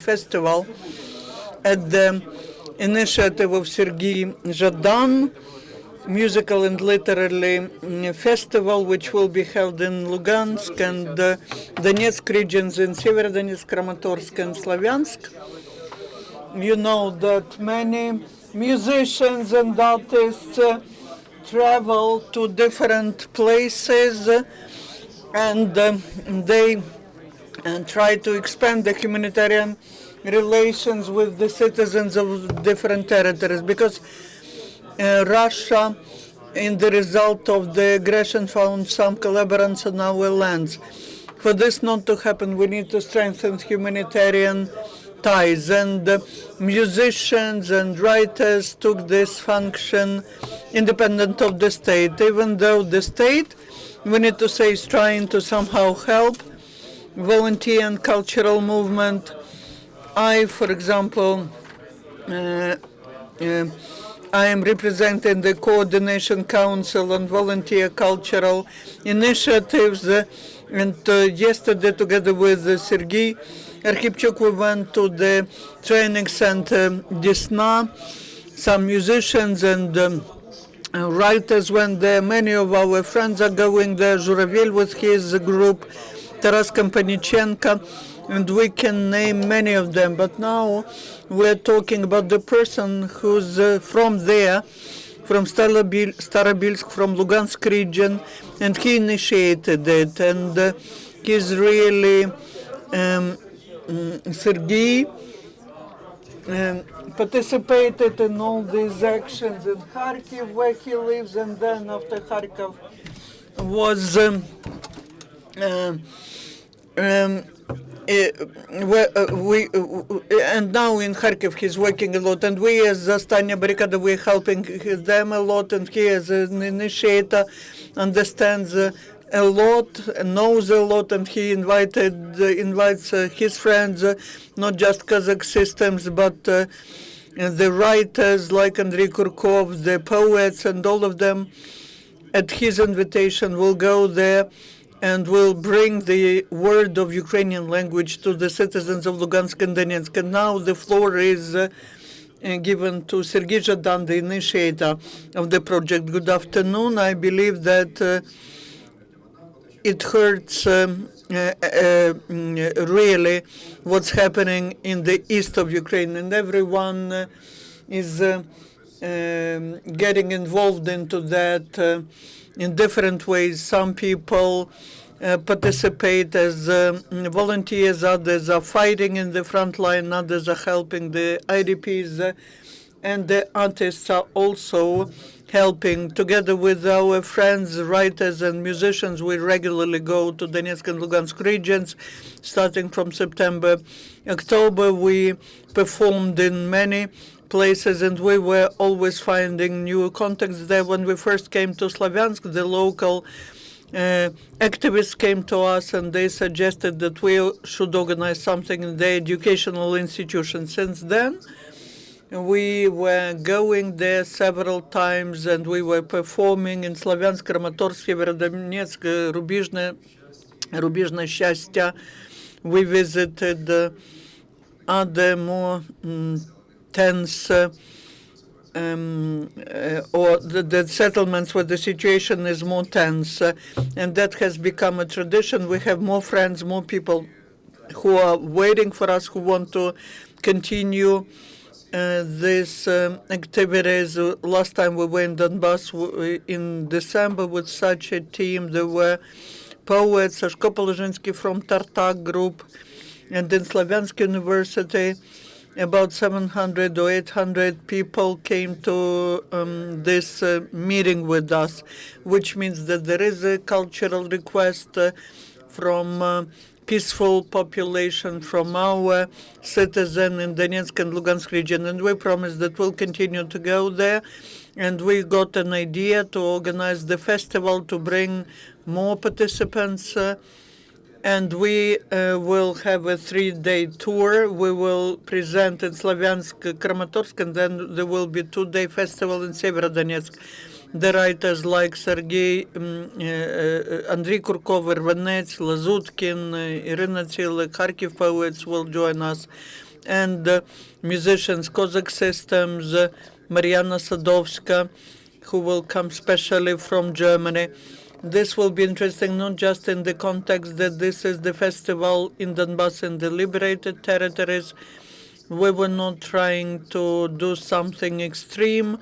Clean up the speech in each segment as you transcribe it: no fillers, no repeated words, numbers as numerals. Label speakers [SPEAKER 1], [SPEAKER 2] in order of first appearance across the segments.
[SPEAKER 1] festival at the initiative of Serhiy Zhadan, musical and literary festival, which will be held in Lugansk and Donetsk regions in Severodonetsk, Karamatorsk and Sloviansk. You know that many musicians and artists travel to different places and they try to expand the humanitarian relations with the citizens of different territories, because Russia, in the result of the aggression, found some collaborators on our lands. For this not to happen, we need to strengthen humanitarian ties, and musicians and writers took this function independent of the state, even though the state, we need to say, is trying to somehow help volunteer and cultural movement. I, for example, I am representing the Coordination Council on Volunteer Cultural Initiatives, and yesterday, together with Serhiy Arkhipchuk, we went to the training center Desna. Some musicians and writers went there. Many of our friends are going there. Zhuravel with his group, Taras Kampanichenko, and we can name many of them. But now we're talking about the person who's from there, from Starobilsk, from Lugansk region, and he initiated it. And he's really, Serhiy participated in all these actions in Kharkiv, where he lives, and then after Kharkiv was and now in Kharkiv he's working a lot, and we as Zastanya Barricade, we're helping them a lot, and he as an initiator understands a lot, knows a lot, and he invites his friends, not just Kozak Systems, but the writers like Andrei Kurkov, the poets, and all of them at his invitation will go there and will bring the word of Ukrainian language to the citizens of Lugansk and Donetsk. And now the floor is given to Serhiy Zhadan, the initiator of the project. Good afternoon. I believe that it hurts really what's happening in the east of Ukraine, and everyone is getting involved into that in different ways. Some people participate as volunteers, others are fighting in the front line, others are helping the IDPs, and the artists are also helping. Together with our friends, writers and musicians, we regularly go to Donetsk and Lugansk regions. Starting from September, October, we performed in many places, and we were always finding new contacts there. When we first came to Sloviansk, the local activists came to us and they suggested that we should organize something in the educational institution. Since then, we were going there several times, and we were performing in Sloviansk, Karamatorsk, Severodonetsk, Rubizhne Shyastya. We visited other more tense or the settlements where the situation is more tense, and that has become a tradition. We have more friends, more people who are waiting for us, who want to continue these activities. Last time we were in Donbass in December with such a team. There were poets, Sashko Polozhinsky from Tartak group, and in Sloviansk University, about 700 or 800 people came to this meeting with us, which means that there is a cultural request from peaceful population, from our citizen in Donetsk and Lugansk region, and we promise that we'll continue to go there. And we got an idea to organize the festival, to bring more participants, and we will have a 3-day tour. We will present in Sloviansk, Karamatorsk, and then there will be a 2-day festival in Severodonetsk. The writers like Serhiy, Andrei Kurkov, Irvanets, Lazutkin, Irina Tsila, Kharkiv poets will join us. and musicians, Kozak Systems, Mariana Sadovska, who will come specially from Germany. This will be interesting not just in the context that this is the festival in Donbass and the liberated territories. We were not trying to do something extreme,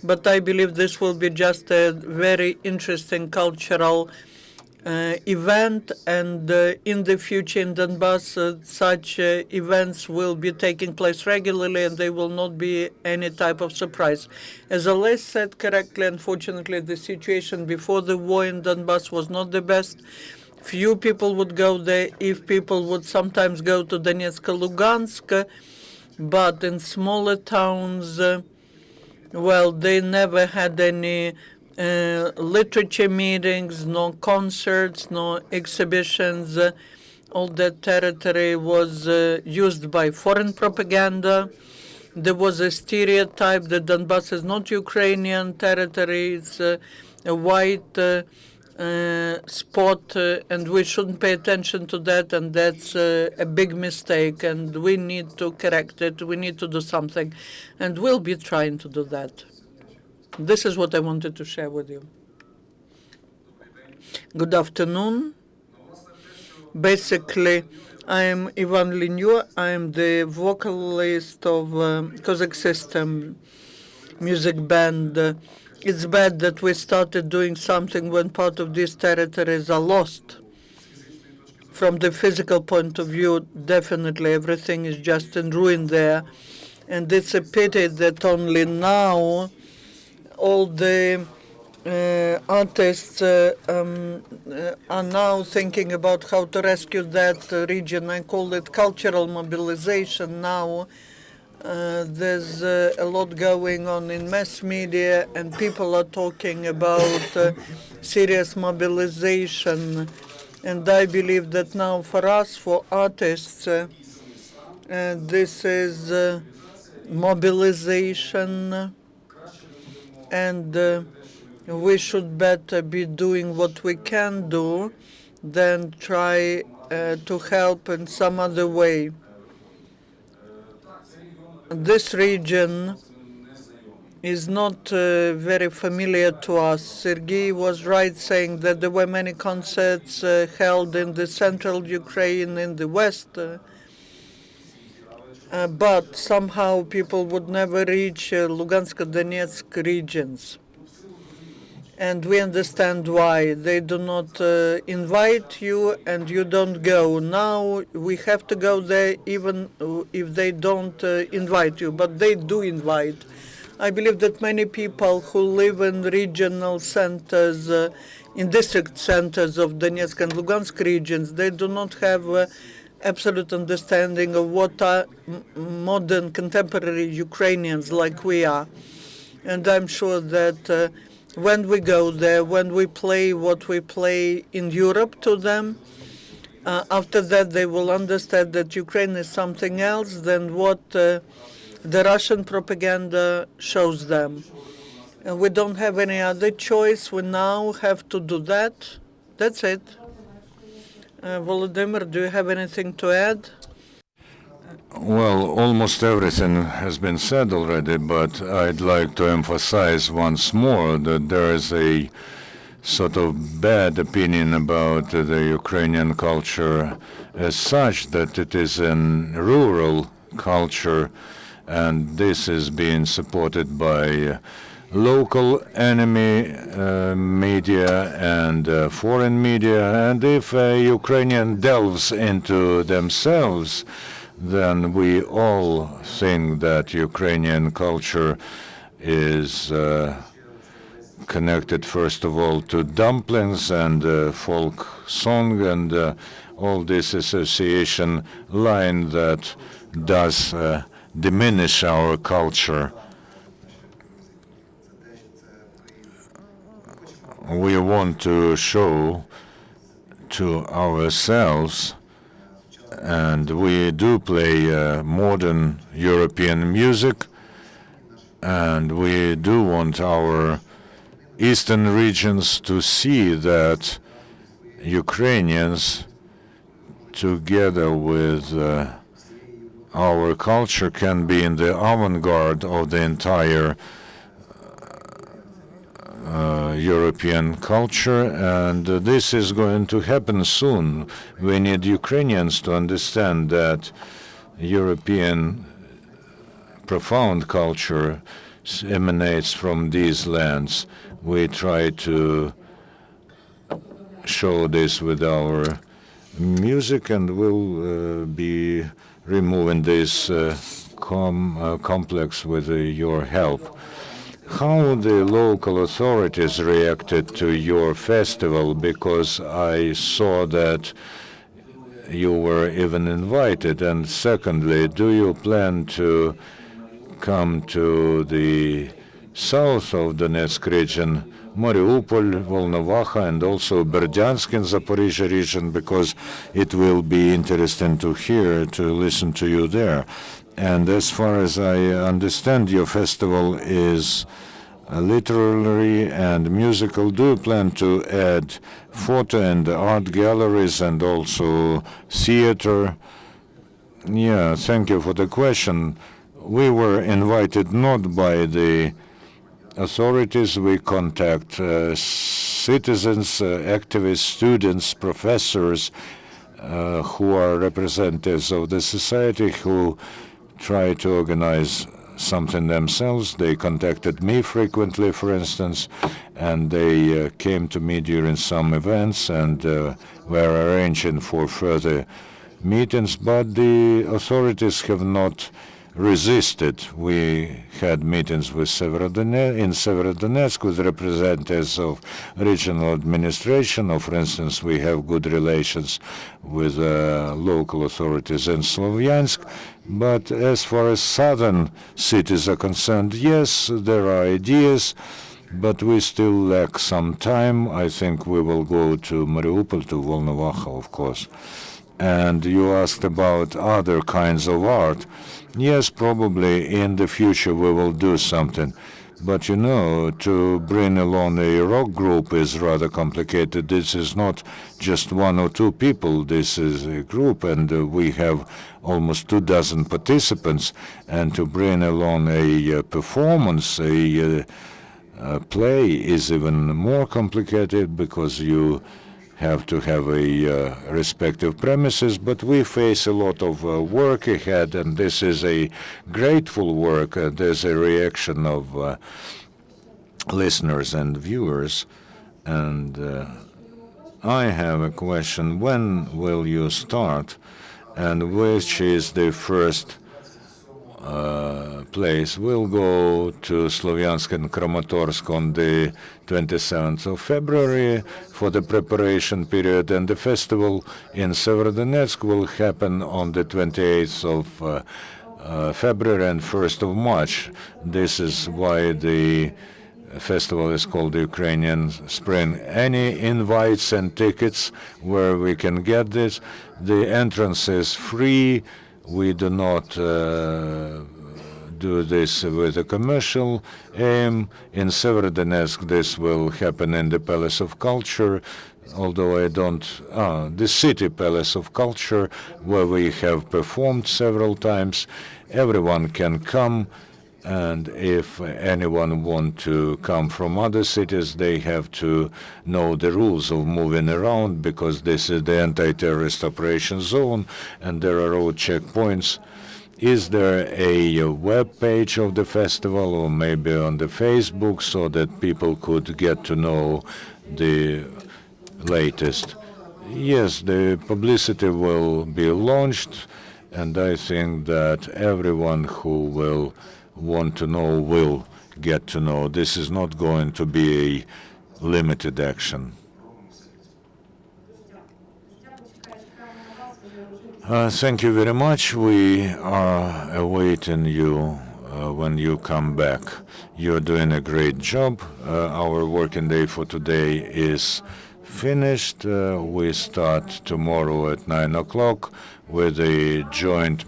[SPEAKER 1] but I believe this will be just a very interesting cultural event, and in the future in Donbass, such events will be taking place regularly, and they will not be any type of surprise. As Oles said correctly, unfortunately, the situation before the war in Donbass was not the best. Few people would go there. If people would sometimes go to Donetsk, Lugansk, but in smaller towns, well, they never had any literature meetings, no concerts, no exhibitions. All that territory was used by foreign propaganda. There was a stereotype that Donbass is not Ukrainian territory, it's a white spot, and we shouldn't pay attention to that, and that's a big mistake, and we need to correct it. We need to do something, and we'll be trying to do that. This is what I wanted to share with you. Good afternoon. Basically, I am Ivan Lenyo. I am the vocalist of Kozak System music band. It's bad that we started doing something when part of these territories are lost. From the physical point of view, definitely everything is just in ruin there. And it's a pity that only now all the artists are now thinking about how to rescue that region. I call it cultural mobilization now. There's a lot going on in mass media, and people are talking about serious mobilization. And I believe that now for us, for artists, this is mobilization, and we should better be doing what we can do than try to help in some other way. This region is not very familiar to us. Serhiy was right saying that there were many concerts held in the central Ukraine, in the west, but somehow people would never reach Lugansk and Donetsk regions. And we understand why. They do not invite you, and you don't go. Now we have to go there even if they don't invite you, but they do invite. I believe that many people who live in regional centers, in district centers of Donetsk and Lugansk regions, they do not have absolute understanding of what are modern contemporary Ukrainians like we are. And I'm sure that when we go there, when we play what we play in Europe to them, after that they will understand that Ukraine is something else than what the Russian propaganda shows them. And we don't have any other choice. We now have to do that. That's it. Volodymyr, do you have anything to add?
[SPEAKER 2] Well, almost everything has been said already, but I'd like to emphasize once more that there is a sort of bad opinion about the Ukrainian culture as such, that it is a rural culture, and this is being supported by local enemy media and foreign media. And if a Ukrainian delves into themselves, then we all think that Ukrainian culture is connected, first of all, to dumplings and folk song and all this association line that does diminish our culture. We want to show to ourselves, and we do play modern European music, and we do want our eastern regions to see that Ukrainians, together with our culture can be in the avant-garde of the entire European culture, and this is going to happen soon. We need Ukrainians to understand that European profound culture emanates from these lands. We try to show this with our music, and we'll be removing this complex with your help. How the local authorities reacted to your festival, because I saw that you were even invited, and secondly, do you plan to come to the south of Donetsk region, Mariupol, Volnovakha, and also Berdyansk in Zaporizhia region, because it will be interesting to listen to you there. And as far as I understand, your festival is literary and musical. Do you plan to add photo and art galleries and also theater? Yeah, thank you for the question. We were invited not by the authorities. We contact citizens, activists, students, professors who are representatives of the society who try to organize something themselves. They contacted me frequently, for instance, and they came to me during some events and were arranging for further meetings, but the authorities have not resisted. We had meetings with in Severodonetsk with representatives of regional administration. For instance, we have good relations with local authorities in Sloviansk. But as far as southern cities are concerned, yes, there are ideas, but we still lack some time. I think we will go to Mariupol, to Volnovakha, of course. And you asked about other kinds of art. Yes, probably in the future we will do something. But you know, to bring along a rock group is rather complicated. This is not just one or two people. This is a group, and we have almost 24 participants. And to bring along a performance, a play, is even more complicated because you have to have a respective premises, but we face a lot of work ahead, and this is a grateful work. There's a reaction of listeners and viewers, and I have a question. When will you start, and which is the first place? We'll go to Sloviansk and Karamatorsk on the 27th of February for the preparation period, and the festival in Severodonetsk will happen on the 28th of February and 1st of March. This is why the festival is called the Ukrainian Spring. Any invites and tickets where we can get this? The entrance is free. We do not do this with a commercial aim. In Severodonetsk, this will happen in the Palace of Culture, although I don't... the City Palace of Culture, where we have performed several times. Everyone can come, and if anyone wants to come from other cities, they have to know the rules of moving around, because this is the anti-terrorist operation zone, and there are road checkpoints. Is there a web page of the festival, or maybe on the Facebook, so that people could get to know the latest? Yes, the publicity will be launched, and I think that everyone who will want to know will get to know. This is not going to be a limited action. Thank you very much. We are awaiting you when you come back. You're doing a great job. Our working day for today is finished. We start tomorrow at 9 o'clock with a joint